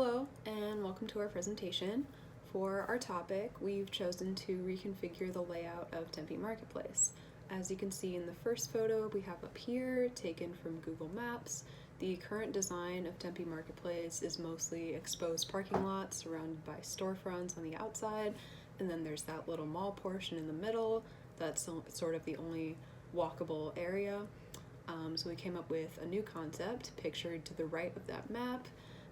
Hello and welcome to our presentation. For our topic, we've chosen to reconfigure the layout of Tempe Marketplace. As you can see in the first photo we have up here, taken from Google Maps, the current design of Tempe Marketplace is mostly exposed parking lots surrounded by storefronts on the outside, and then there's that little mall portion in the middle that's sort of the only walkable area. So we came up with a new concept pictured to the right of that map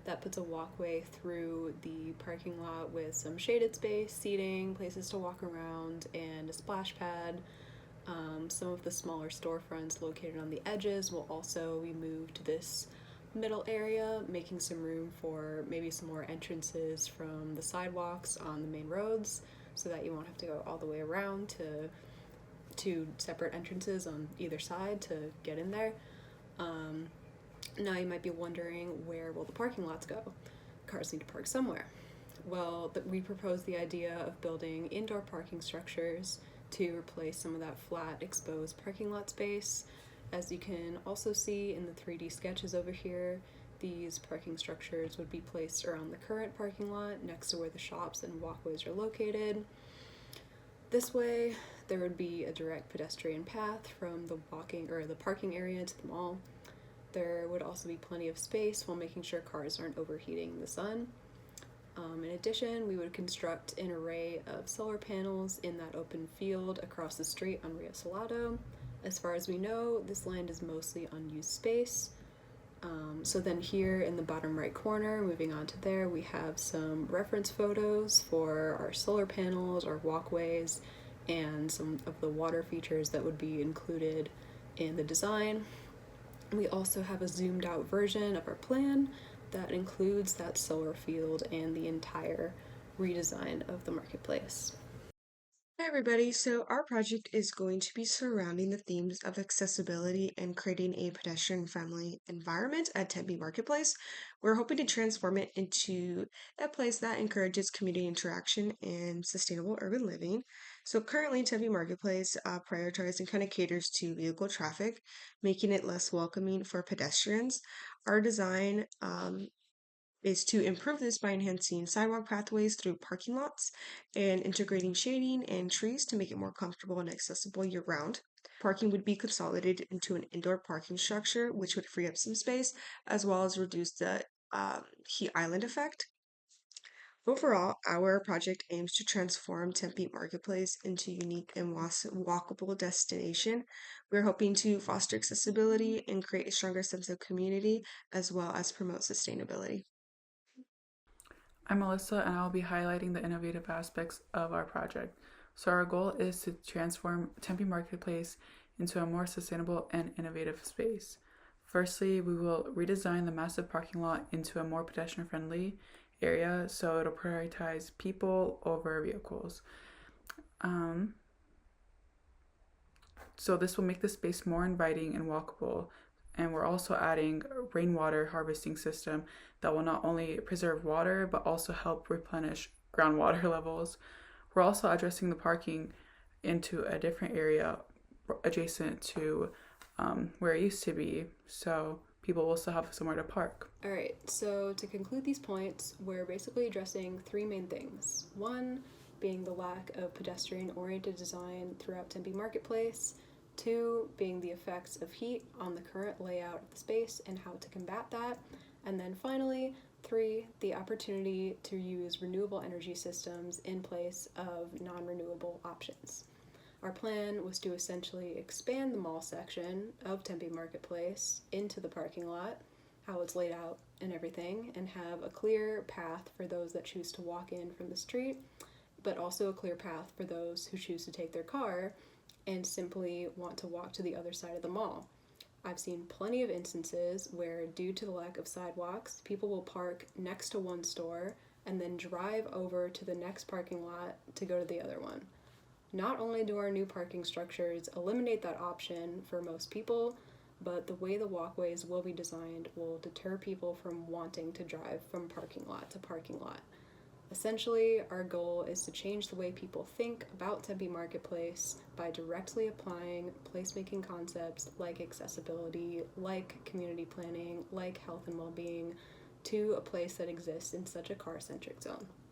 that puts a walkway through the parking lot with some shaded space, seating, places to walk around, and a splash pad. Some of the smaller storefronts located on the edges will also be moved to this middle area, making some room for maybe some more entrances from the sidewalks on the main roads so that you won't have to go all the way around to two separate entrances on either side to get in there. Now you might be wondering, where will the parking lots go? Cars need to park somewhere. Well, we proposed the idea of building indoor parking structures to replace some of that flat exposed parking lot space. As you can also see in the 3D sketches over here, these parking structures would be placed around the current parking lot next to where the shops and walkways are located. This way, there would be a direct pedestrian path from the parking area to the mall. There would also be plenty of space while making sure cars aren't overheating in the sun. In addition, we would construct an array of solar panels in that open field across the street on Rio Salado. As far as we know, this land is mostly unused space. So then here in the bottom right corner, moving on to there, we have some reference photos for our solar panels, our walkways, and some of the water features that would be included in the design. We also have a zoomed out version of our plan that includes that solar field and the entire redesign of the marketplace. Hi everybody, so our project is going to be surrounding the themes of accessibility and creating a pedestrian-friendly environment at Tempe Marketplace. We're hoping to transform it into a place that encourages community interaction and sustainable urban living. So currently Tempe Marketplace prioritizes and kind of caters to vehicle traffic, making it less welcoming for pedestrians. Our design is to improve this by enhancing sidewalk pathways through parking lots and integrating shading and trees to make it more comfortable and accessible year round. Parking would be consolidated into an indoor parking structure, which would free up some space as well as reduce the heat island effect. Overall, our project aims to transform Tempe Marketplace into a unique and walkable destination. We're hoping to foster accessibility and create a stronger sense of community as well as promote sustainability. I'm Melissa, and I'll be highlighting the innovative aspects of our project. So our goal is to transform Tempe Marketplace into a more sustainable and innovative space. Firstly, we will redesign the massive parking lot into a more pedestrian-friendly area, so it'll prioritize people over vehicles. So this will make the space more inviting and walkable. And we're also adding a rainwater harvesting system that will not only preserve water but also help replenish groundwater levels. We're also addressing the parking into a different area adjacent to where it used to be, so people will still have somewhere to park. Alright, so to conclude these points, we're basically addressing three main things. One being the lack of pedestrian-oriented design throughout Tempe Marketplace. Two being the effects of heat on the current layout of the space and how to combat that. And then finally, three, the opportunity to use renewable energy systems in place of non-renewable options. Our plan was to essentially expand the mall section of Tempe Marketplace into the parking lot, how it's laid out and everything, and have a clear path for those that choose to walk in from the street, but also a clear path for those who choose to take their car and simply want to walk to the other side of the mall. I've seen plenty of instances where, due to the lack of sidewalks, people will park next to one store and then drive over to the next parking lot to go to the other one. Not only do our new parking structures eliminate that option for most people, but the way the walkways will be designed will deter people from wanting to drive from parking lot to parking lot. Essentially, our goal is to change the way people think about Tempe Marketplace by directly applying placemaking concepts like accessibility, like community planning, like health and well-being to a place that exists in such a car-centric zone.